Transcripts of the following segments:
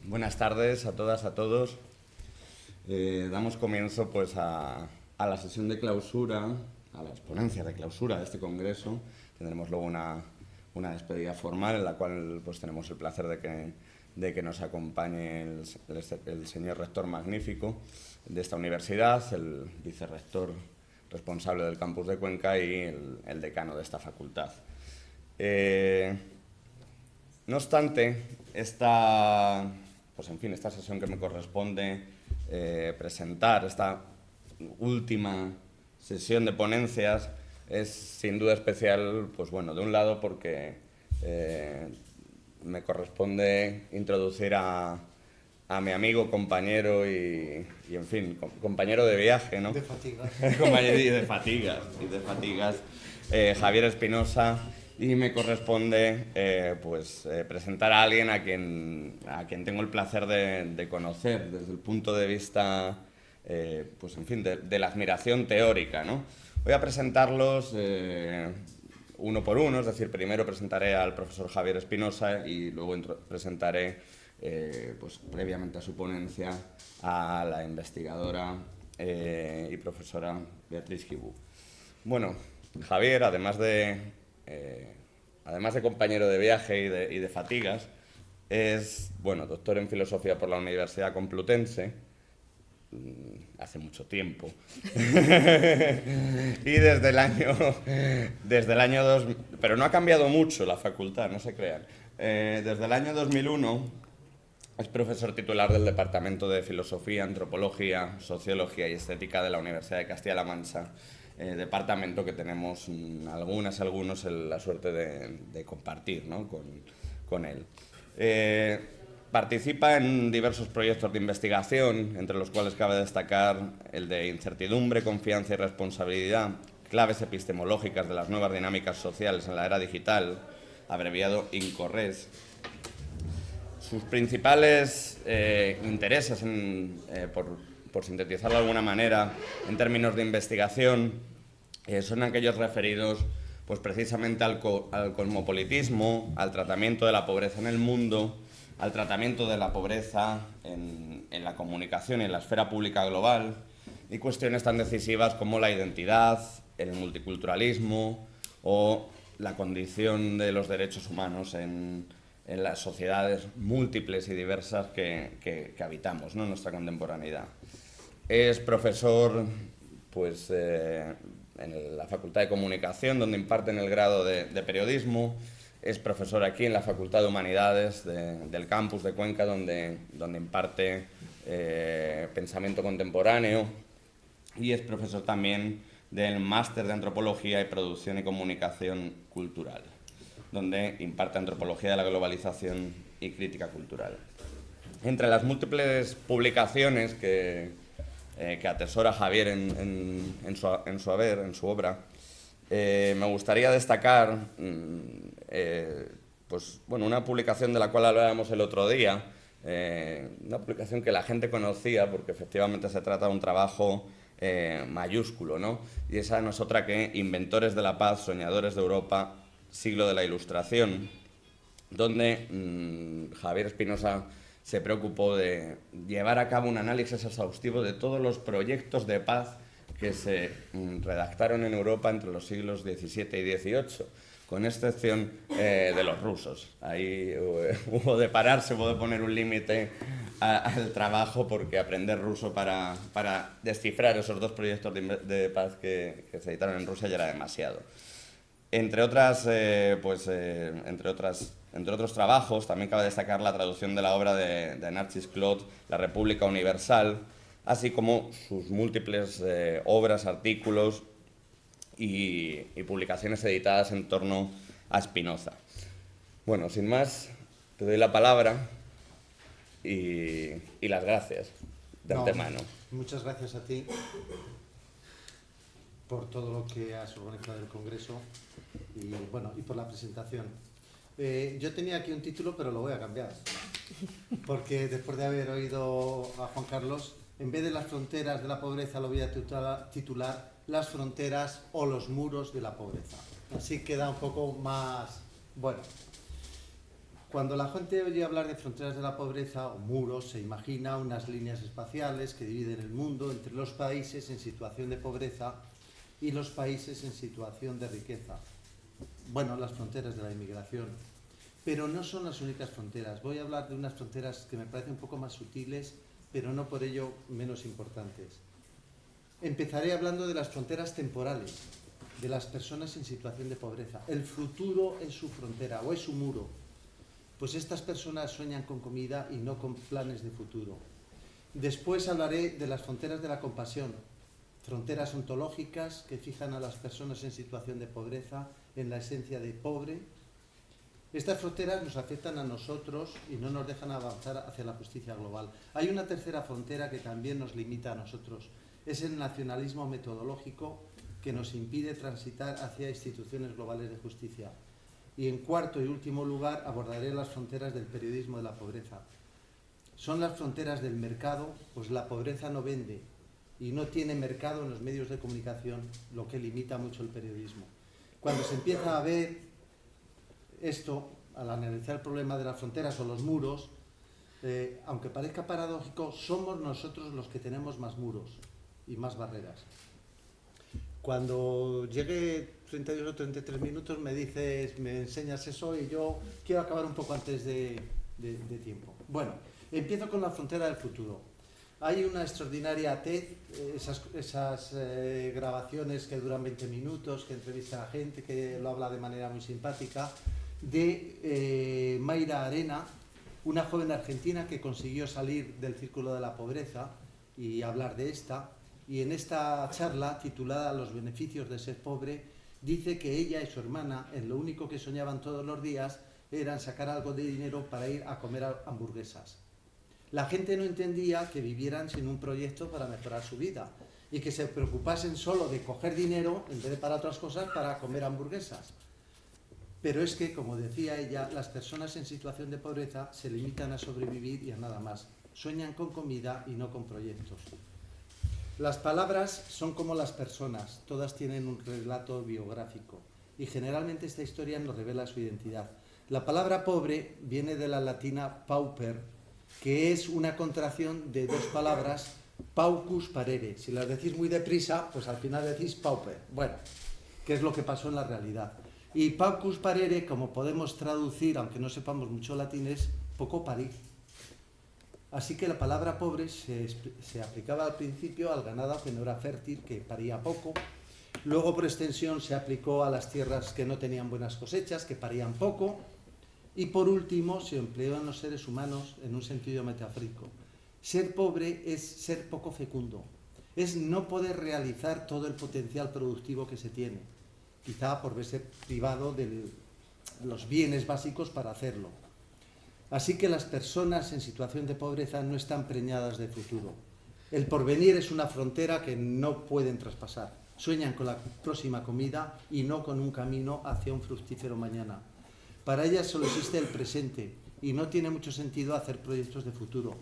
Buenas tardes a todas, a todos. Damos comienzo pues, a la sesión de clausura, a la exponencia de clausura de este congreso. Tendremos luego una despedida formal en la cual pues, tenemos el placer de que nos acompañe el señor rector magnífico de esta universidad, el vicerrector responsable del campus de Cuenca y el decano de esta facultad. No obstante, esta sesión que me corresponde presentar, esta última sesión de ponencias, es sin duda especial, pues bueno, de un lado porque me corresponde introducir a mi amigo, compañero y en fin, compañero de viaje, ¿no? De fatigas. de fatigas, Javier Espinosa. Y me corresponde presentar a alguien a quien tengo el placer de conocer desde el punto de vista de la admiración teórica, ¿no? Voy a presentarlos uno por uno, es decir, primero presentaré al profesor Javier Espinosa y luego presentaré previamente a su ponencia a la investigadora y profesora Beatriz Gibú. Bueno, Javier, además de compañero de viaje y de fatigas, es doctor en filosofía por la Universidad Complutense, hace mucho tiempo, y desde el año 2000, pero no ha cambiado mucho la facultad, no se crean. Desde el año 2001 es profesor titular del Departamento de Filosofía, Antropología, Sociología y Estética de la Universidad de Castilla-La Mancha, departamento que tenemos algunos la suerte de compartir, ¿no? con él. Participa en diversos proyectos de investigación, entre los cuales cabe destacar el de incertidumbre, confianza y responsabilidad, claves epistemológicas de las nuevas dinámicas sociales en la era digital, abreviado INCORRES. Sus principales intereses, por sintetizarlo de alguna manera, en términos de investigación, son aquellos referidos pues, precisamente al cosmopolitismo, al tratamiento de la pobreza en el mundo, al tratamiento de la pobreza en la comunicación y en la esfera pública global, y cuestiones tan decisivas como la identidad, el multiculturalismo o la condición de los derechos humanos en las sociedades múltiples y diversas que habitamos, ¿no? En nuestra contemporaneidad. Es profesor en la Facultad de Comunicación, donde imparte en el grado de periodismo. Es profesor aquí en la Facultad de Humanidades del campus de Cuenca, donde imparte pensamiento contemporáneo. Y es profesor también del Máster de Antropología y Producción y Comunicación Cultural, donde imparte Antropología de la Globalización y Crítica Cultural. Entre las múltiples publicaciones que atesora Javier en su obra, me gustaría destacar una publicación de la cual hablábamos el otro día, una publicación que la gente conocía porque efectivamente se trata de un trabajo mayúsculo, ¿no? Y esa no es otra que Inventores de la Paz, Soñadores de Europa, siglo de la Ilustración, donde Javier Espinosa se preocupó de llevar a cabo un análisis exhaustivo de todos los proyectos de paz que se redactaron en Europa entre los siglos XVII y XVIII, con excepción de los rusos. Ahí hubo de pararse, hubo de poner un límite al trabajo, porque aprender ruso para descifrar esos dos proyectos de paz que se editaron en Rusia ya era demasiado. Entre otros trabajos, también cabe destacar la traducción de la obra de Narcís Clot, La República Universal, así como sus múltiples obras, artículos y publicaciones editadas en torno a Spinoza. Bueno, sin más, te doy la palabra y las gracias de antemano. Muchas gracias a ti por todo lo que has organizado el Congreso y por la presentación. Yo tenía aquí un título, pero lo voy a cambiar, porque después de haber oído a Juan Carlos, en vez de las fronteras de la pobreza, lo voy a titular Las fronteras o los muros de la pobreza. Así queda un poco más... Bueno, Cuando la gente oye hablar de fronteras de la pobreza o muros, se imagina unas líneas espaciales que dividen el mundo entre los países en situación de pobreza y los países en situación de riqueza. Bueno, las fronteras de la inmigración. Pero no son las únicas fronteras. Voy a hablar de unas fronteras que me parecen un poco más sutiles, pero no por ello menos importantes. Empezaré hablando de las fronteras temporales, de las personas en situación de pobreza. El futuro es su frontera o es su muro. Pues estas personas sueñan con comida y no con planes de futuro. Después hablaré de las fronteras de la compasión, fronteras ontológicas que fijan a las personas en situación de pobreza en la esencia de pobre. Estas fronteras nos afectan a nosotros y no nos dejan avanzar hacia la justicia global. Hay una tercera frontera que también nos limita a nosotros. Es el nacionalismo metodológico que nos impide transitar hacia instituciones globales de justicia. Y en cuarto y último lugar abordaré las fronteras del periodismo de la pobreza. Son las fronteras del mercado, pues la pobreza no vende y no tiene mercado en los medios de comunicación, lo que limita mucho el periodismo. Cuando se empieza a ver esto, al analizar el problema de las fronteras o los muros, aunque parezca paradójico, somos nosotros los que tenemos más muros y más barreras. Cuando llegue 32 o 33 minutos me dices, me enseñas eso y yo quiero acabar un poco antes de tiempo. Bueno, empiezo con la frontera del futuro. Hay una extraordinaria TED, esas grabaciones que duran 20 minutos, que entrevista a gente, que lo habla de manera muy simpática, de Mayra Arena, una joven argentina que consiguió salir del círculo de la pobreza y hablar de esta. Y en esta charla, titulada Los beneficios de ser pobre, dice que ella y su hermana, en lo único que soñaban todos los días, era sacar algo de dinero para ir a comer hamburguesas. La gente no entendía que vivieran sin un proyecto para mejorar su vida y que se preocupasen solo de coger dinero, en vez de para otras cosas, para comer hamburguesas. Pero es que, como decía ella, las personas en situación de pobreza se limitan a sobrevivir y a nada más. Sueñan con comida y no con proyectos. Las palabras son como las personas, todas tienen un relato biográfico y generalmente esta historia nos revela su identidad. La palabra pobre viene de la latina pauper, que es una contracción de dos palabras, paucus parere. Si las decís muy deprisa, pues al final decís pauper. Bueno, ¿qué es lo que pasó en la realidad? Y paucus parere, como podemos traducir, aunque no sepamos mucho latín, es poco parir. Así que la palabra pobre se aplicaba al principio al ganado que no era fértil, que paría poco. Luego, por extensión, se aplicó a las tierras que no tenían buenas cosechas, que parían poco. Y por último, se empleó en los seres humanos en un sentido metafórico. Ser pobre es ser poco fecundo, es no poder realizar todo el potencial productivo que se tiene, quizá por verse privado de los bienes básicos para hacerlo. Así que las personas en situación de pobreza no están preñadas de futuro. El porvenir es una frontera que no pueden traspasar. Sueñan con la próxima comida y no con un camino hacia un fructífero mañana. Para ellas solo existe el presente y no tiene mucho sentido hacer proyectos de futuro.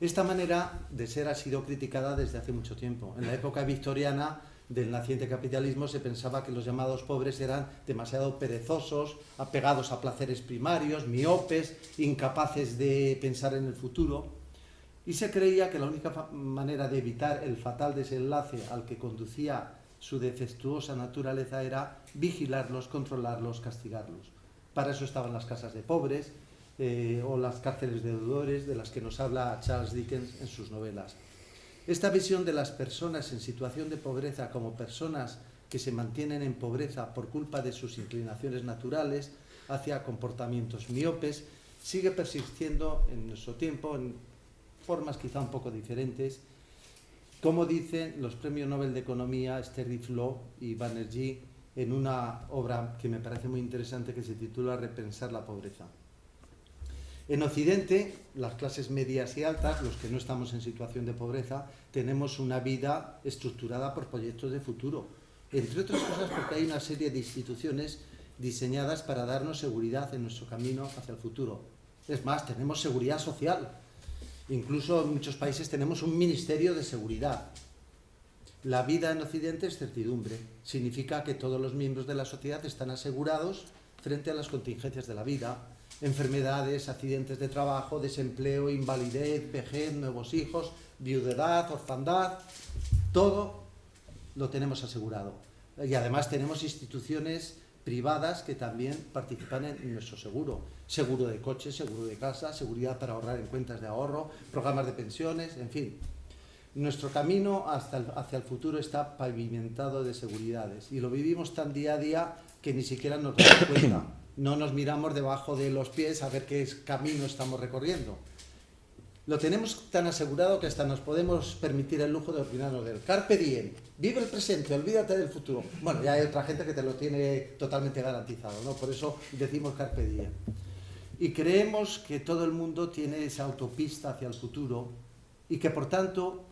Esta manera de ser ha sido criticada desde hace mucho tiempo. En la época victoriana del naciente capitalismo se pensaba que los llamados pobres eran demasiado perezosos, apegados a placeres primarios, miopes, incapaces de pensar en el futuro, y se creía que la única manera de evitar el fatal desenlace al que conducía su defectuosa naturaleza era vigilarlos, controlarlos, castigarlos. Para eso estaban las casas de pobres o las cárceles de deudores de las que nos habla Charles Dickens en sus novelas. Esta visión de las personas en situación de pobreza como personas que se mantienen en pobreza por culpa de sus inclinaciones naturales hacia comportamientos miopes sigue persistiendo en nuestro tiempo en formas quizá un poco diferentes, como dicen los premios Nobel de Economía Esther Duflo y Banerjee en una obra que me parece muy interesante que se titula Repensar la pobreza. En Occidente, las clases medias y altas, los que no estamos en situación de pobreza, tenemos una vida estructurada por proyectos de futuro, entre otras cosas porque hay una serie de instituciones diseñadas para darnos seguridad en nuestro camino hacia el futuro. Es más, tenemos seguridad social. Incluso en muchos países tenemos un ministerio de seguridad. La vida en Occidente es certidumbre. Significa que todos los miembros de la sociedad están asegurados frente a las contingencias de la vida enfermedades, accidentes de trabajo, desempleo, invalidez, vejez, nuevos hijos, viudedad, orfandad, todo lo tenemos asegurado. Y además tenemos instituciones privadas que también participan en nuestro seguro. Seguro de coche, seguro de casa, seguridad para ahorrar en cuentas de ahorro, programas de pensiones, en fin. Nuestro camino hacia el futuro está pavimentado de seguridades y lo vivimos tan día a día que ni siquiera nos damos cuenta. No nos miramos debajo de los pies a ver qué camino estamos recorriendo. Lo tenemos tan asegurado que hasta nos podemos permitir el lujo de olvidarnos del carpe diem. Vive el presente, olvídate del futuro. Bueno, ya hay otra gente que te lo tiene totalmente garantizado, ¿no? Por eso decimos carpe diem. Y creemos que todo el mundo tiene esa autopista hacia el futuro y que por tanto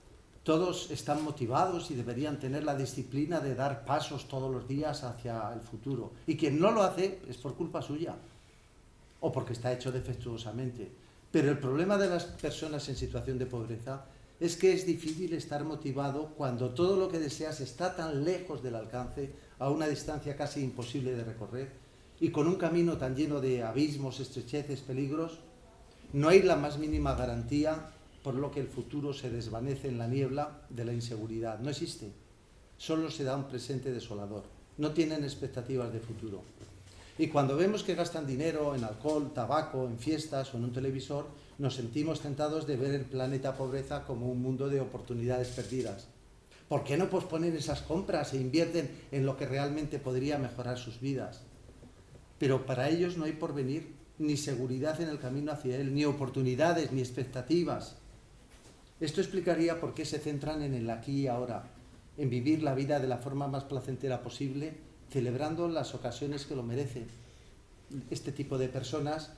todos están motivados y deberían tener la disciplina de dar pasos todos los días hacia el futuro. Y quien no lo hace es por culpa suya o porque está hecho defectuosamente. Pero el problema de las personas en situación de pobreza es que es difícil estar motivado cuando todo lo que deseas está tan lejos del alcance, a una distancia casi imposible de recorrer, y con un camino tan lleno de abismos, estrecheces, peligros. No hay la más mínima garantía, por lo que el futuro se desvanece en la niebla de la inseguridad. No existe. Solo se da un presente desolador. No tienen expectativas de futuro. Y cuando vemos que gastan dinero en alcohol, tabaco, en fiestas o en un televisor, nos sentimos tentados de ver el planeta pobreza como un mundo de oportunidades perdidas. ¿Por qué no posponen esas compras e invierten en lo que realmente podría mejorar sus vidas? Pero para ellos no hay porvenir, ni seguridad en el camino hacia él, ni oportunidades, ni expectativas. Esto explicaría por qué se centran en el aquí y ahora, en vivir la vida de la forma más placentera posible, celebrando las ocasiones que lo merecen. Este tipo de personas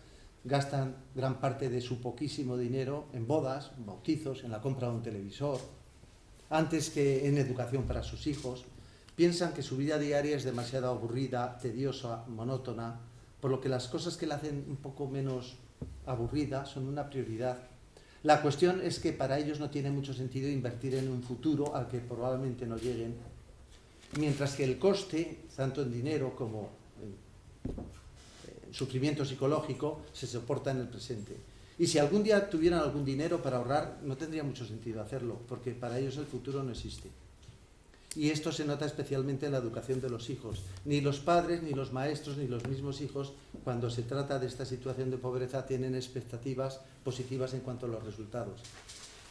gastan gran parte de su poquísimo dinero en bodas, bautizos, en la compra de un televisor, antes que en educación para sus hijos. Piensan que su vida diaria es demasiado aburrida, tediosa, monótona, por lo que las cosas que la hacen un poco menos aburrida son una prioridad. La cuestión es que para ellos no tiene mucho sentido invertir en un futuro al que probablemente no lleguen, mientras que el coste, tanto en dinero como en sufrimiento psicológico, se soporta en el presente. Y si algún día tuvieran algún dinero para ahorrar, no tendría mucho sentido hacerlo, porque para ellos el futuro no existe. Y esto se nota especialmente en la educación de los hijos. Ni los padres, ni los maestros, ni los mismos hijos, cuando se trata de esta situación de pobreza, tienen expectativas positivas en cuanto a los resultados.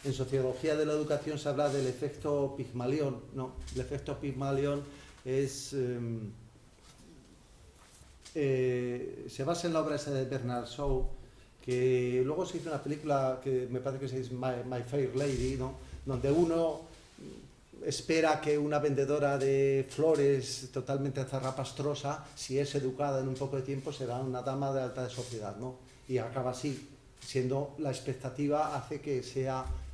En sociología de la educación se habla del efecto Pigmalión, ¿no? El efecto Pigmalión es, se basa en la obra esa de Bernard Shaw, que luego se hizo una película que me parece que se llama My Fair Lady, ¿no? Donde uno espera que una vendedora de flores totalmente zarrapastrosa, si es educada en un poco de tiempo, será una dama de alta sociedad, ¿no? Y acaba así, siendo la expectativa hace que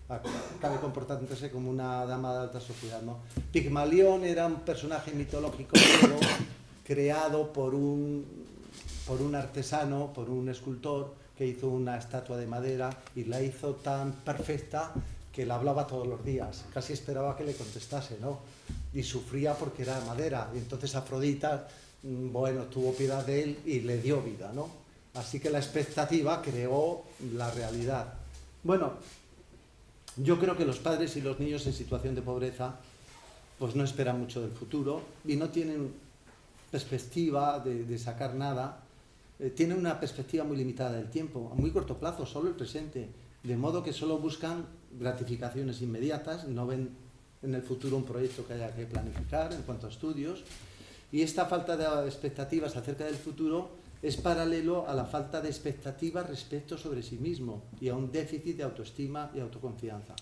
acabe comportándose como una dama de alta sociedad, ¿no? Pigmalión era un personaje mitológico creado por un artesano, por un escultor, que hizo una estatua de madera y la hizo tan perfecta que la hablaba todos los días, casi esperaba que le contestase, ¿no? Y sufría porque era madera, y entonces Afrodita, bueno, tuvo piedad de él y le dio vida, ¿no? Así que la expectativa creó la realidad. Bueno, yo creo que los padres y los niños en situación de pobreza pues no esperan mucho del futuro y no tienen perspectiva de sacar nada. Tienen una perspectiva muy limitada del tiempo, a muy corto plazo, solo el presente, de modo que solo buscan gratificaciones inmediatas, no ven en el futuro un proyecto que haya que planificar en cuanto a estudios, y esta falta de expectativas acerca del futuro es paralelo a la falta de expectativas respecto sobre sí mismo y a un déficit de autoestima y autoconfianza.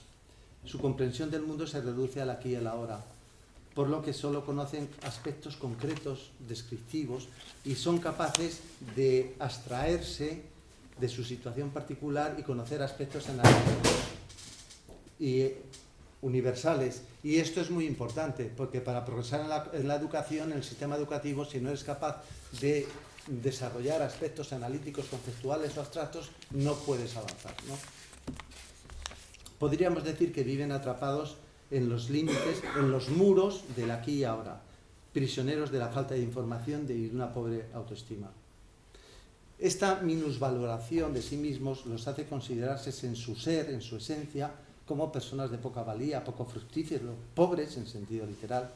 Su comprensión del mundo se reduce al aquí y al ahora, por lo que solo conocen aspectos concretos, descriptivos, y son capaces de abstraerse de su situación particular y conocer aspectos analíticos y universales. Y esto es muy importante, porque para progresar en la educación, en el sistema educativo, si no eres capaz de desarrollar aspectos analíticos, conceptuales o abstractos, no puedes avanzar, ¿no? Podríamos decir que viven atrapados en los límites, en los muros del aquí y ahora, prisioneros de la falta de información y de una pobre autoestima. Esta minusvaloración de sí mismos los hace considerarse en su ser, en su esencia, como personas de poca valía, poco fructíferos, pobres en sentido literal.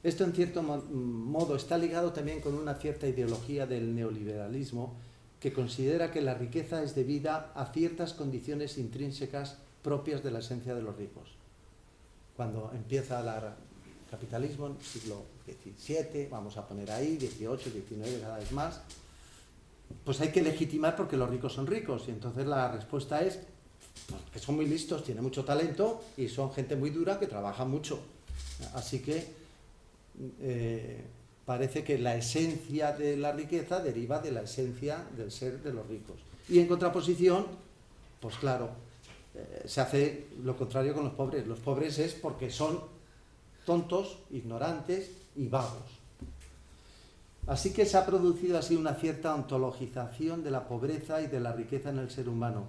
Esto en cierto modo está ligado también con una cierta ideología del neoliberalismo que considera que la riqueza es debida a ciertas condiciones intrínsecas propias de la esencia de los ricos. Cuando empieza el capitalismo, en el siglo XVII, vamos a poner ahí, XVIII, XIX, cada vez más, pues hay que legitimar porque los ricos son ricos. Y entonces la respuesta es pues, que son muy listos, tienen mucho talento y son gente muy dura que trabaja mucho. Así que parece que la esencia de la riqueza deriva de la esencia del ser de los ricos. Y en contraposición, pues claro, se hace lo contrario con los pobres. Los pobres es porque son tontos, ignorantes y vagos. Así que se ha producido así una cierta ontologización de la pobreza y de la riqueza en el ser humano.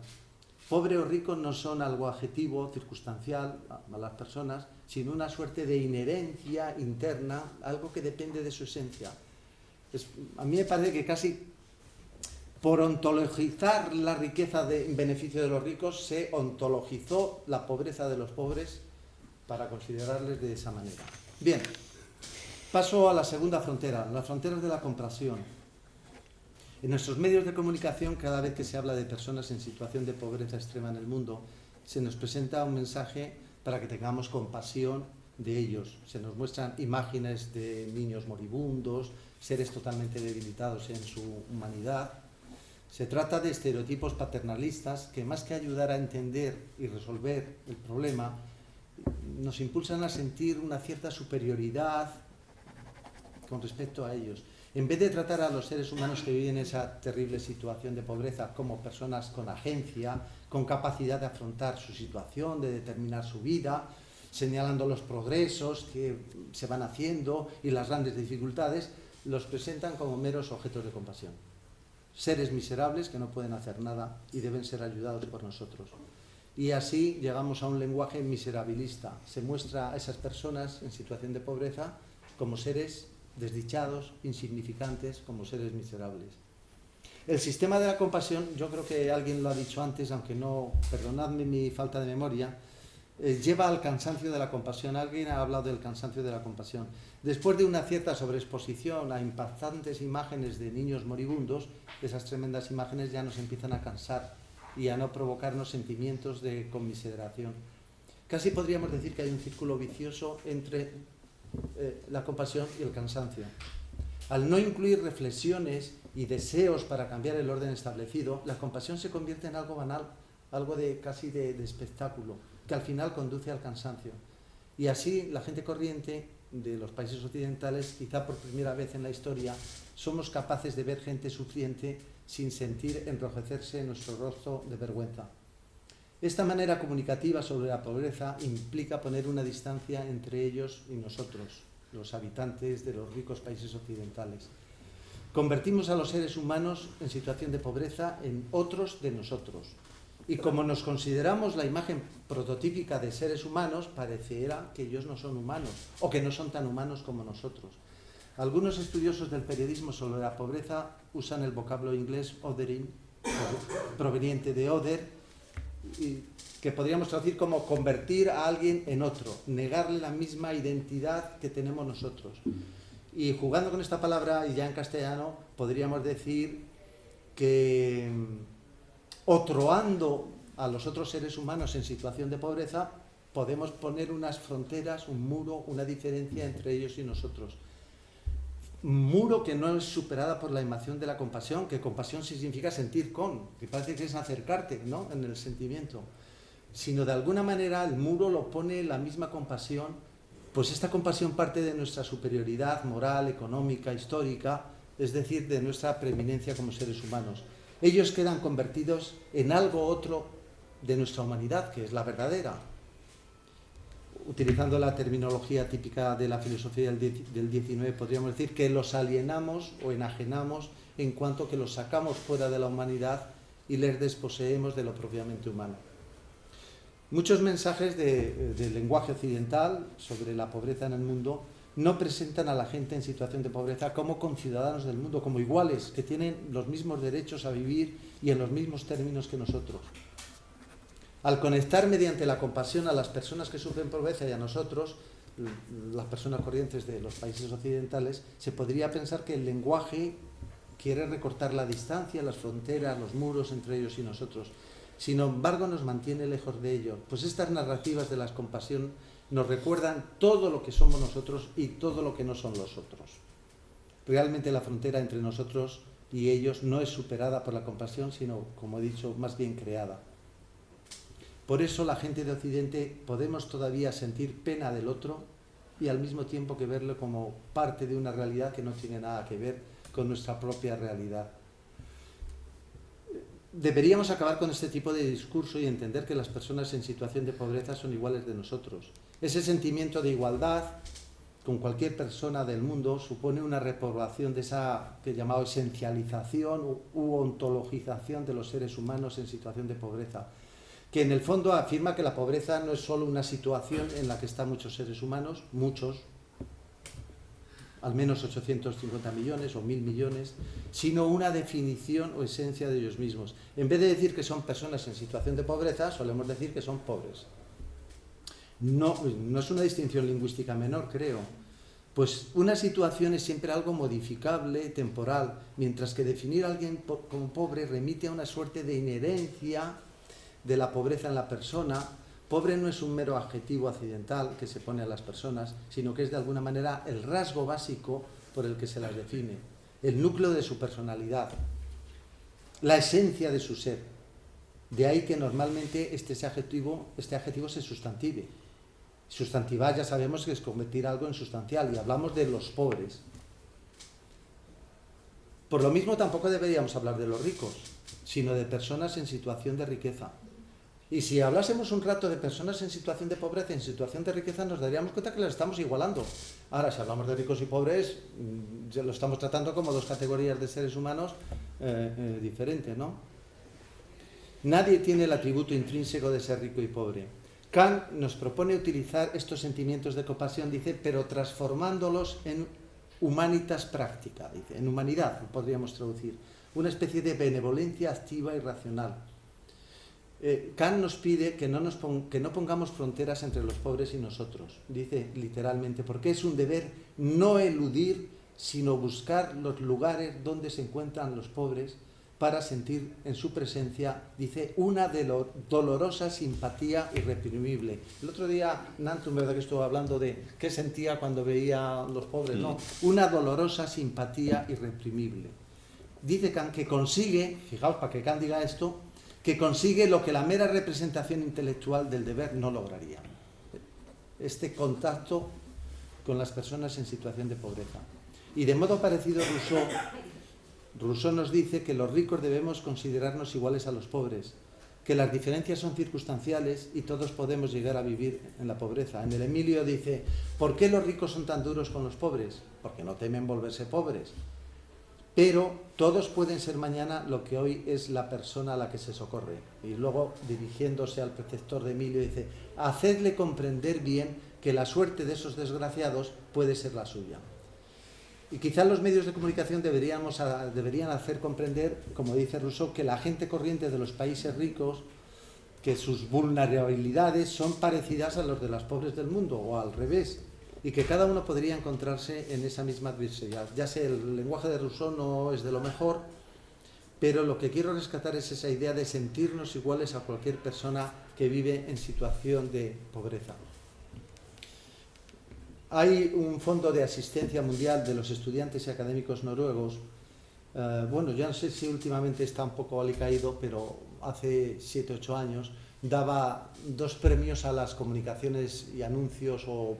Pobre o rico no son algo adjetivo, circunstancial a las personas, sino una suerte de inherencia interna, algo que depende de su esencia. A mí me parece que casi por ontologizar la riqueza en beneficio de los ricos, se ontologizó la pobreza de los pobres para considerarles de esa manera. Bien, paso a la segunda frontera, las fronteras de la compasión. En nuestros medios de comunicación, cada vez que se habla de personas en situación de pobreza extrema en el mundo, se nos presenta un mensaje para que tengamos compasión de ellos. Se nos muestran imágenes de niños moribundos, seres totalmente debilitados en su humanidad. Se trata de estereotipos paternalistas que, más que ayudar a entender y resolver el problema, nos impulsan a sentir una cierta superioridad con respecto a ellos. En vez de tratar a los seres humanos que viven esa terrible situación de pobreza como personas con agencia, con capacidad de afrontar su situación, de determinar su vida, señalando los progresos que se van haciendo y las grandes dificultades, los presentan como meros objetos de compasión. Seres miserables que no pueden hacer nada y deben ser ayudados por nosotros. Y así llegamos a un lenguaje miserabilista. Se muestra a esas personas en situación de pobreza como seres desdichados, insignificantes, como seres miserables. El sistema de la compasión, yo creo que alguien lo ha dicho antes, aunque no, perdonadme mi falta de memoria, lleva al cansancio de la compasión. Alguien ha hablado del cansancio de la compasión. Después de una cierta sobreexposición a impactantes imágenes de niños moribundos, esas tremendas imágenes ya nos empiezan a cansar y a no provocarnos sentimientos de conmiseración. Casi podríamos decir que hay un círculo vicioso entre la compasión y el cansancio. Al no incluir reflexiones y deseos para cambiar el orden establecido, la compasión se convierte en algo banal, algo casi de espectáculo, que al final conduce al cansancio. Y así la gente corriente de los países occidentales, quizá por primera vez en la historia, somos capaces de ver gente sufriente sin sentir enrojecerse en nuestro rostro de vergüenza. Esta manera comunicativa sobre la pobreza implica poner una distancia entre ellos y nosotros, los habitantes de los ricos países occidentales. Convertimos a los seres humanos en situación de pobreza en otros de nosotros. Y como nos consideramos la imagen prototípica de seres humanos, pareciera que ellos no son humanos, o que no son tan humanos como nosotros. Algunos estudiosos del periodismo sobre la pobreza usan el vocablo inglés othering, proveniente de other, y que podríamos traducir como convertir a alguien en otro, negarle la misma identidad que tenemos nosotros. Y jugando con esta palabra, y ya en castellano, podríamos decir que otroando a los otros seres humanos en situación de pobreza, podemos poner unas fronteras, un muro, una diferencia entre ellos y nosotros. Un muro que no es superada por la emoción de la compasión, que compasión significa sentir con, que parece que es acercarte, ¿no?, en el sentimiento, sino de alguna manera el muro lo pone la misma compasión, pues esta compasión parte de nuestra superioridad moral, económica, histórica, es decir, de nuestra preeminencia como seres humanos. Ellos quedan convertidos en algo otro de nuestra humanidad, que es la verdadera. Utilizando la terminología típica de la filosofía del XIX, podríamos decir que los alienamos o enajenamos en cuanto que los sacamos fuera de la humanidad y les desposeemos de lo propiamente humano. Muchos mensajes del lenguaje occidental sobre la pobreza en el mundo no presentan a la gente en situación de pobreza como conciudadanos del mundo, como iguales, que tienen los mismos derechos a vivir y en los mismos términos que nosotros. Al conectar mediante la compasión a las personas que sufren pobreza y a nosotros, las personas corrientes de los países occidentales, se podría pensar que el lenguaje quiere recortar la distancia, las fronteras, los muros entre ellos y nosotros. Sin embargo, nos mantiene lejos de ello, pues estas narrativas de la compasión nos recuerdan todo lo que somos nosotros y todo lo que no son los otros. Realmente la frontera entre nosotros y ellos no es superada por la compasión, sino, como he dicho, más bien creada. Por eso la gente de Occidente podemos todavía sentir pena del otro y al mismo tiempo que verlo como parte de una realidad que no tiene nada que ver con nuestra propia realidad. Deberíamos acabar con este tipo de discurso y entender que las personas en situación de pobreza son iguales de nosotros. Ese sentimiento de igualdad con cualquier persona del mundo supone una repoblación de esa que he llamado esencialización u ontologización de los seres humanos en situación de pobreza, que en el fondo afirma que la pobreza no es solo una situación en la que están muchos seres humanos, muchos, al menos 850 millones o 1.000 millones, sino una definición o esencia de ellos mismos. En vez de decir que son personas en situación de pobreza, solemos decir que son pobres. No es una distinción lingüística menor, creo. Pues una situación es siempre algo modificable, temporal, mientras que definir a alguien como pobre remite a una suerte de inherencia de la pobreza en la persona. Pobre no es un mero adjetivo accidental que se pone a las personas, sino que es de alguna manera el rasgo básico por el que se las define, el núcleo de su personalidad, la esencia de su ser. De ahí que normalmente este adjetivo se sustantive. Sustantivar ya sabemos que es convertir algo en sustancial y hablamos de los pobres. Por lo mismo tampoco deberíamos hablar de los ricos, sino de personas en situación de riqueza. Y si hablásemos un rato de personas en situación de pobreza y en situación de riqueza, nos daríamos cuenta que las estamos igualando. Ahora, si hablamos de ricos y pobres, ya lo estamos tratando como dos categorías de seres humanos diferentes, ¿no? Nadie tiene el atributo intrínseco de ser rico y pobre. Kant nos propone utilizar estos sentimientos de compasión, dice, pero transformándolos en humanitas práctica, dice, en humanidad, podríamos traducir, una especie de benevolencia activa y racional. Kant nos pide que no pongamos fronteras entre los pobres y nosotros, dice literalmente, porque es un deber no eludir, sino buscar los lugares donde se encuentran los pobres para sentir en su presencia, dice, una dolorosa simpatía irreprimible. El otro día Nantum, ¿verdad?, que estuvo hablando de qué sentía cuando veía a los pobres, ¿no? Una dolorosa simpatía irreprimible. Dice Kant que consigue, fijaos para que Kant diga esto, que consigue lo que la mera representación intelectual del deber no lograría. Este contacto con las personas en situación de pobreza. Y de modo parecido Rousseau nos dice que los ricos debemos considerarnos iguales a los pobres, que las diferencias son circunstanciales y todos podemos llegar a vivir en la pobreza. En el Emilio dice, ¿por qué los ricos son tan duros con los pobres? Porque no temen volverse pobres. Pero todos pueden ser mañana lo que hoy es la persona a la que se socorre. Y luego, dirigiéndose al preceptor de Emilio, dice, hacedle comprender bien que la suerte de esos desgraciados puede ser la suya. Y quizás los medios de comunicación deberían hacer comprender, como dice Rousseau, que la gente corriente de los países ricos, que sus vulnerabilidades son parecidas a los de los pobres del mundo, o al revés, y que cada uno podría encontrarse en esa misma adversidad. Ya sé, el lenguaje de Rousseau no es de lo mejor, pero lo que quiero rescatar es esa idea de sentirnos iguales a cualquier persona que vive en situación de pobreza. Hay un fondo de asistencia mundial de los estudiantes y académicos noruegos. Bueno, yo no sé si últimamente está un poco alicaído, pero hace 7 u 8 años daba 2 premios a las comunicaciones y anuncios o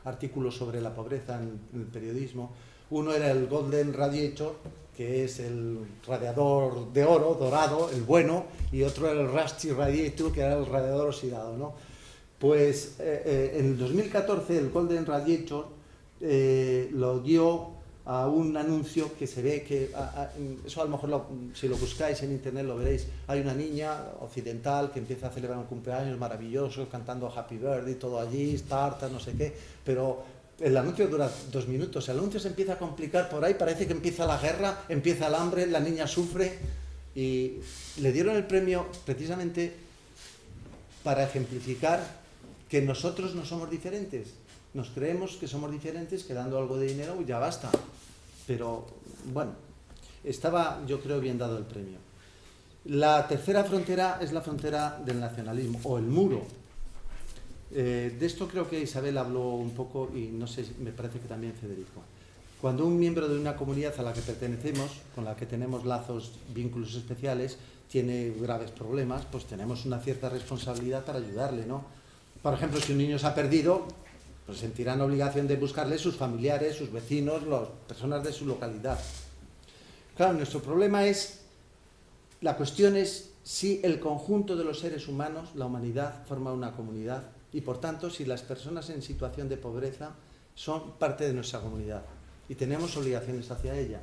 artículos sobre la pobreza en el periodismo. Uno era el Golden Radiator, que es el radiador de oro, dorado, el bueno, y otro era el Rusty Radiator, que era el radiador oxidado, ¿no? Pues en el 2014 el Golden Radiator lo dio a un anuncio que se ve que, eso a lo mejor si lo buscáis en internet lo veréis, hay una niña occidental que empieza a celebrar un cumpleaños maravilloso, cantando Happy Birthday, todo allí, tarta, no sé qué, pero El anuncio dura 2 minutos, el anuncio se empieza a complicar por ahí, parece que empieza la guerra, empieza el hambre, la niña sufre, y le dieron el premio precisamente para ejemplificar que nosotros no somos diferentes. Nos creemos que somos diferentes, que dando algo de dinero ya basta. Pero bueno, estaba, yo creo, bien dado el premio. La tercera frontera es la frontera del nacionalismo, o el muro. De esto creo que Isabel habló un poco, y no sé, me parece que también Federico. Cuando un miembro de una comunidad a la que pertenecemos, con la que tenemos lazos, vínculos especiales, tiene graves problemas, pues tenemos una cierta responsabilidad para ayudarle, ¿no? Por ejemplo, si un niño se ha perdido, pues sentirán obligación de buscarle sus familiares, sus vecinos, las personas de su localidad. Claro, nuestro problema es, la cuestión es si el conjunto de los seres humanos, la humanidad, forma una comunidad, y por tanto si las personas en situación de pobreza son parte de nuestra comunidad y tenemos obligaciones hacia ella.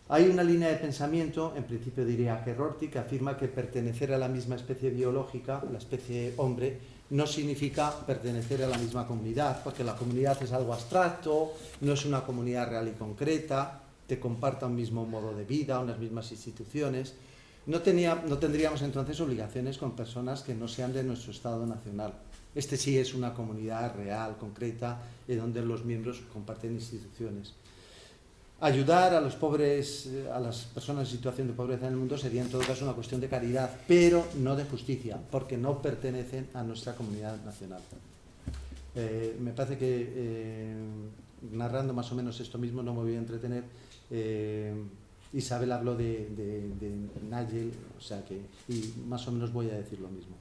Hay una línea de pensamiento, en principio diría que Rorty, que afirma que pertenecer a la misma especie biológica, la especie hombre, no significa pertenecer a la misma comunidad, porque la comunidad es algo abstracto, no es una comunidad real y concreta, te comparta un mismo modo de vida, unas mismas instituciones. No tendríamos entonces obligaciones con personas que no sean de nuestro Estado nacional. Este sí es una comunidad real, concreta, en donde los miembros comparten instituciones. Ayudar a los pobres, a las personas en situación de pobreza en el mundo sería en todo caso una cuestión de caridad, pero no de justicia, porque no pertenecen a nuestra comunidad nacional. Me parece que narrando más o menos esto mismo, no me voy a entretener. Isabel habló de Nigel, o sea que, y más o menos voy a decir lo mismo.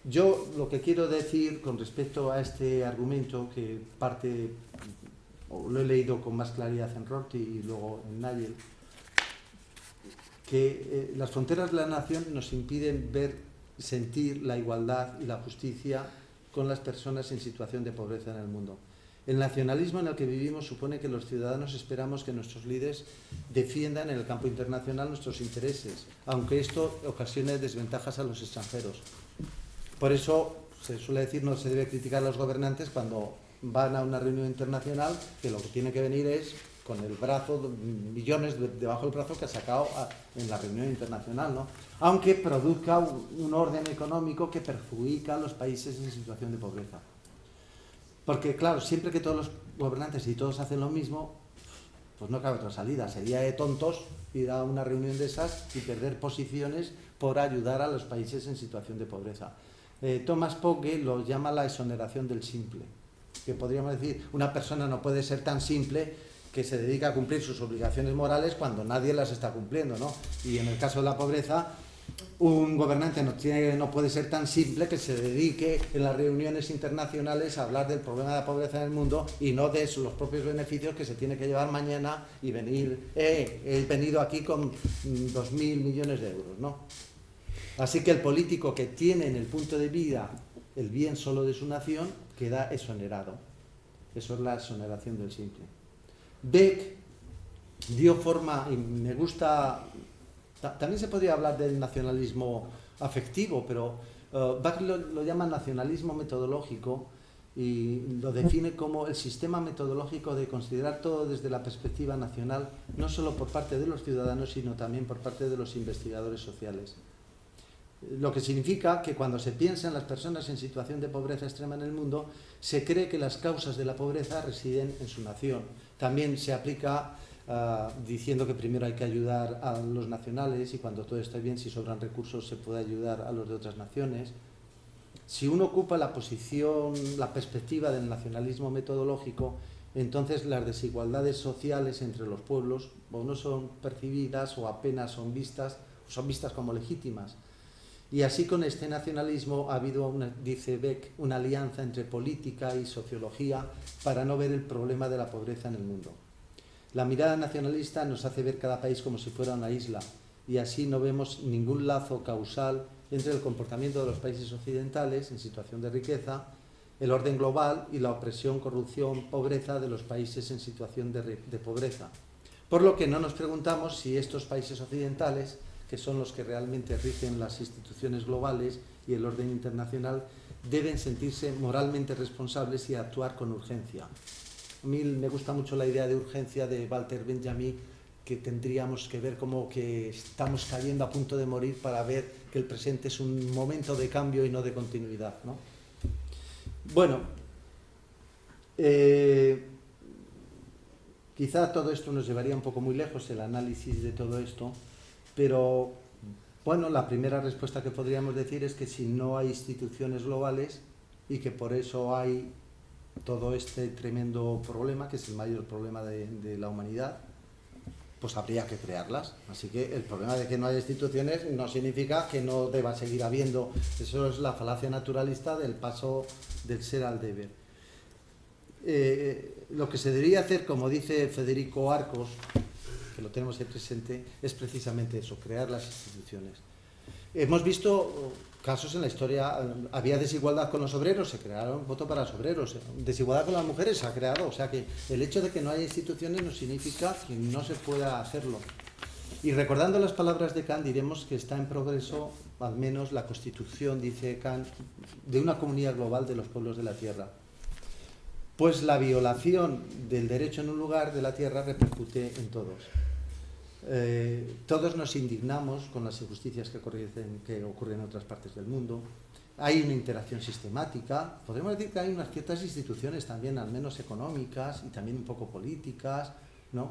Yo lo que quiero decir con respecto a este argumento, que parte, o lo he leído con más claridad en Rorty y luego en Nigel, que las fronteras de la nación nos impiden ver, sentir la igualdad y la justicia con las personas en situación de pobreza en el mundo. El nacionalismo en el que vivimos supone que los ciudadanos esperamos que nuestros líderes defiendan en el campo internacional nuestros intereses, aunque esto ocasione desventajas a los extranjeros. Por eso se suele decir, no se debe criticar a los gobernantes cuando van a una reunión internacional, que lo que tiene que venir es con el brazo, millones debajo del brazo que ha sacado en la reunión internacional, ¿no? Aunque produzca un orden económico que perjudica a los países en situación de pobreza. Porque claro, siempre que todos los gobernantes y todos hacen lo mismo, pues no cabe otra salida. Sería de tontos ir a una reunión de esas y perder posiciones por ayudar a los países en situación de pobreza. Thomas Pogge lo llama la exoneración del simple, que podríamos decir, una persona no puede ser tan simple que se dedica a cumplir sus obligaciones morales cuando nadie las está cumpliendo, ¿no? Y en el caso de la pobreza, un gobernante no puede ser tan simple que se dedique en las reuniones internacionales a hablar del problema de la pobreza en el mundo y no de los propios beneficios que se tiene que llevar mañana y venir, he venido aquí con 2.000 millones de euros, ¿no? Así que el político que tiene en el punto de vida el bien solo de su nación queda exonerado. Eso es la exoneración del simple. Beck dio forma, y me gusta, también se podría hablar del nacionalismo afectivo, pero Beck lo llama nacionalismo metodológico y lo define como el sistema metodológico de considerar todo desde la perspectiva nacional, no solo por parte de los ciudadanos, sino también por parte de los investigadores sociales. Lo que significa que cuando se piensa en las personas en situación de pobreza extrema en el mundo, se cree que las causas de la pobreza residen en su nación. También se aplica diciendo que primero hay que ayudar a los nacionales y cuando todo está bien, si sobran recursos, se puede ayudar a los de otras naciones. Si uno ocupa la posición, la perspectiva del nacionalismo metodológico, entonces las desigualdades sociales entre los pueblos o no son percibidas o apenas son vistas como legítimas. Y así con este nacionalismo ha habido, dice Beck, una alianza entre política y sociología para no ver el problema de la pobreza en el mundo. La mirada nacionalista nos hace ver cada país como si fuera una isla y así no vemos ningún lazo causal entre el comportamiento de los países occidentales en situación de riqueza, el orden global y la opresión, corrupción, pobreza de los países en situación de pobreza. Por lo que no nos preguntamos si estos países occidentales, que son los que realmente rigen las instituciones globales y el orden internacional, deben sentirse moralmente responsables y actuar con urgencia. A mí me gusta mucho la idea de urgencia de Walter Benjamin, que tendríamos que ver como que estamos cayendo a punto de morir para ver que el presente es un momento de cambio y no de continuidad, ¿no? Bueno, quizá todo esto nos llevaría un poco muy lejos, el análisis de todo esto, pero bueno, la primera respuesta que podríamos decir es que si no hay instituciones globales y que por eso hay todo este tremendo problema, que es el mayor problema de la humanidad, pues habría que crearlas. Así que el problema de que no haya instituciones no significa que no deba seguir habiendo. Eso es la falacia naturalista del paso del ser al deber. Lo que se debería hacer, como dice Federico Arcos, que lo tenemos ahí presente, es precisamente eso, crear las instituciones. Hemos visto casos en la historia, había desigualdad con los obreros, se crearon voto para los obreros, desigualdad con las mujeres se ha creado, o sea que el hecho de que no haya instituciones no significa que no se pueda hacerlo. Y recordando las palabras de Kant, diremos que está en progreso, al menos la constitución, dice Kant, de una comunidad global de los pueblos de la Tierra. Pues la violación del derecho en un lugar de la Tierra repercute en todos. Todos nos indignamos con las injusticias que ocurren en otras partes del mundo. Hay una interacción sistemática. Podemos decir que hay unas ciertas instituciones también, al menos económicas y también un poco políticas, ¿no?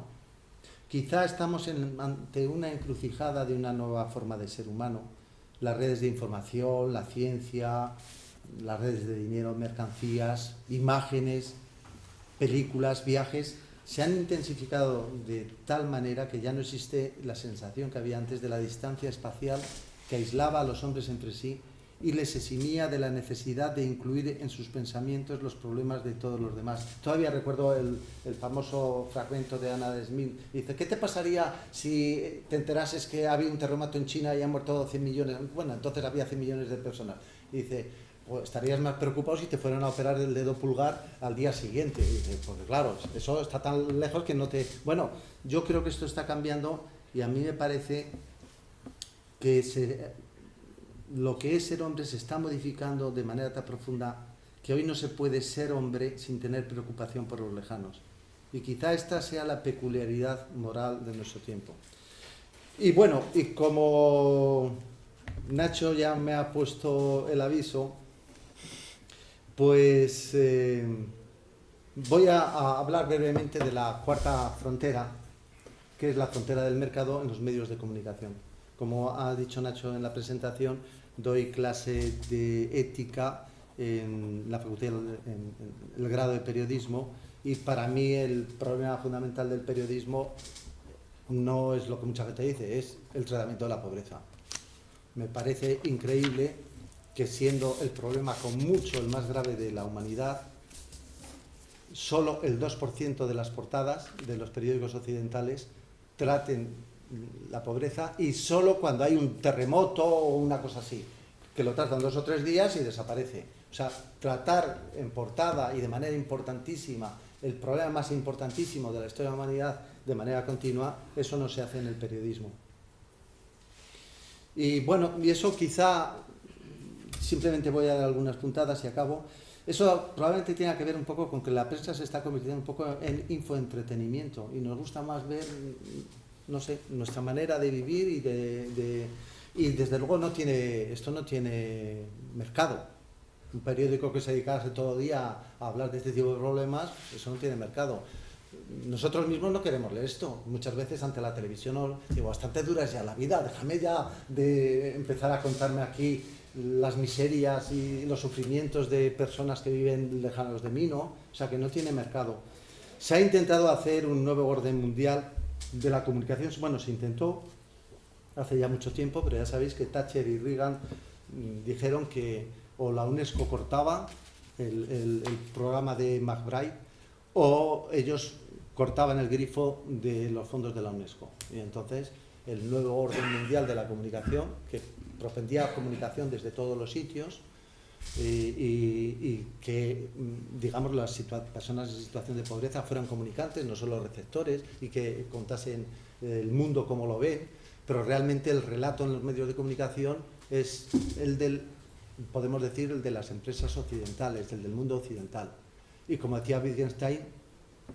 Quizá estamos ante una encrucijada de una nueva forma de ser humano. Las redes de información, la ciencia, las redes de dinero, mercancías, imágenes, películas, viajes, se han intensificado de tal manera que ya no existe la sensación que había antes de la distancia espacial que aislaba a los hombres entre sí y les eximía de la necesidad de incluir en sus pensamientos los problemas de todos los demás. Todavía recuerdo el famoso fragmento de Anna de Smith. Dice, ¿qué te pasaría si te enterases que había un terremoto en China y han muerto 100 millones? Bueno, entonces había 100 millones de personas. Y dice, pues estarías más preocupado si te fueran a operar el dedo pulgar al día siguiente. Y dice, porque claro, eso está tan lejos que no te... Bueno, yo creo que esto está cambiando y a mí me parece que lo que es ser hombre se está modificando de manera tan profunda que hoy no se puede ser hombre sin tener preocupación por los lejanos. Y quizá esta sea la peculiaridad moral de nuestro tiempo. Y bueno, y como Nacho ya me ha puesto el aviso, pues voy a hablar brevemente de la cuarta frontera, que es la frontera del mercado en los medios de comunicación. Como ha dicho Nacho en la presentación, doy clase de ética en la facultad, en el grado de periodismo, y para mí el problema fundamental del periodismo no es lo que mucha gente dice, es el tratamiento de la pobreza. Me parece increíble que siendo el problema con mucho el más grave de la humanidad, solo el 2% de las portadas de los periódicos occidentales traten la pobreza, y solo cuando hay un terremoto o una cosa así, que lo tratan 2 o 3 días y desaparece. O sea, tratar en portada y de manera importantísima el problema más importantísimo de la historia de la humanidad de manera continua, eso no se hace en el periodismo. Y bueno, y eso quizá, simplemente voy a dar algunas puntadas y acabo. Eso probablemente tenga que ver un poco con que la prensa se está convirtiendo un poco en infoentretenimiento y nos gusta más ver, no sé, nuestra manera de vivir y desde luego esto no tiene mercado. Un periódico que se dedicase todo el día a hablar de este tipo de problemas, eso no tiene mercado. Nosotros mismos no queremos leer esto. Muchas veces ante la televisión digo, bastante dura es ya la vida, déjame ya de empezar a contarme aquí las miserias y los sufrimientos de personas que viven lejanos de mí, ¿no? O sea, que no tiene mercado. Se ha intentado hacer un nuevo orden mundial de la comunicación. Bueno, se intentó hace ya mucho tiempo, pero ya sabéis que Thatcher y Reagan dijeron que o la UNESCO cortaba el programa de McBride o ellos cortaban el grifo de los fondos de la UNESCO. Y entonces el nuevo orden mundial de la comunicación, que propendía comunicación desde todos los sitios y que, digamos, las personas en situación de pobreza fueran comunicantes, no solo receptores, y que contasen el mundo como lo ven, pero realmente el relato en los medios de comunicación es el del podemos decir, el de las empresas occidentales, el del mundo occidental. Y como decía Wittgenstein,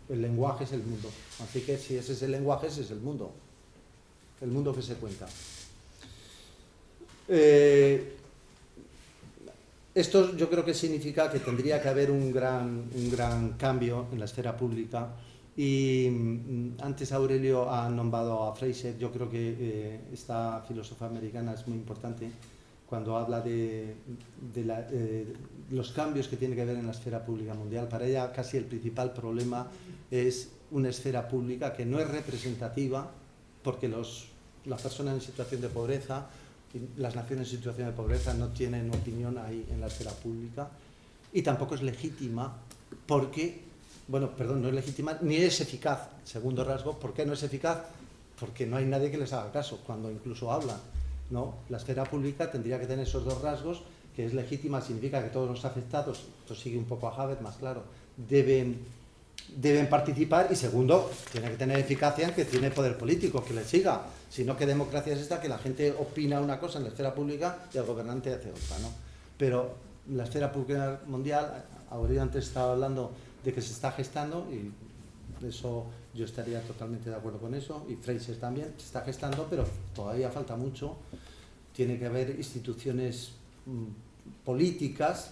el lenguaje es el mundo. Así que si ese es el lenguaje, ese es el mundo que se cuenta. Esto yo creo que significa que tendría que haber un gran cambio en la esfera pública. Y antes Aurelio ha nombrado a Fraser. Yo creo que esta filósofa americana es muy importante cuando habla de los cambios que tiene que haber en la esfera pública mundial. Para ella casi el principal problema es una esfera pública que no es representativa, porque las personas en situación de pobreza, las naciones en situación de pobreza no tienen opinión ahí en la esfera pública, y tampoco es legítima porque, no es legítima ni es eficaz. Segundo rasgo, ¿por qué no es eficaz? Porque no hay nadie que les haga caso cuando incluso hablan, ¿no? La esfera pública tendría que tener esos dos rasgos, que es legítima, significa que todos los afectados, esto sigue un poco a Habermas, claro, deben participar, y segundo, tiene que tener eficacia en que tiene poder político, que le siga. Si no, ¿qué democracia es esta? Que la gente opina una cosa en la esfera pública y el gobernante hace otra, ¿no? Pero la esfera pública mundial, Aurelio antes estaba hablando de que se está gestando, y eso yo estaría totalmente de acuerdo con eso, y Fraser también, se está gestando, pero todavía falta mucho. Tiene que haber instituciones políticas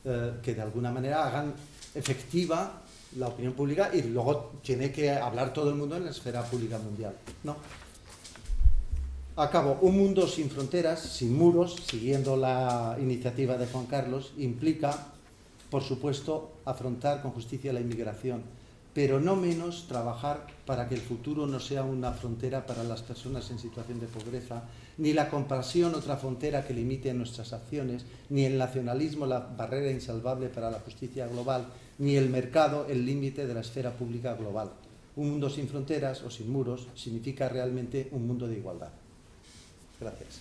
que de alguna manera hagan efectiva la opinión pública, y luego tiene que hablar todo el mundo en la esfera pública mundial, ¿no? Acabo. Un mundo sin fronteras, sin muros, siguiendo la iniciativa de Juan Carlos, implica, por supuesto, afrontar con justicia la inmigración, pero no menos trabajar para que el futuro no sea una frontera para las personas en situación de pobreza, ni la compasión otra frontera que limite nuestras acciones, ni el nacionalismo la barrera insalvable para la justicia global, ni el mercado el límite de la esfera pública global. Un mundo sin fronteras o sin muros significa realmente un mundo de igualdad. Gracias.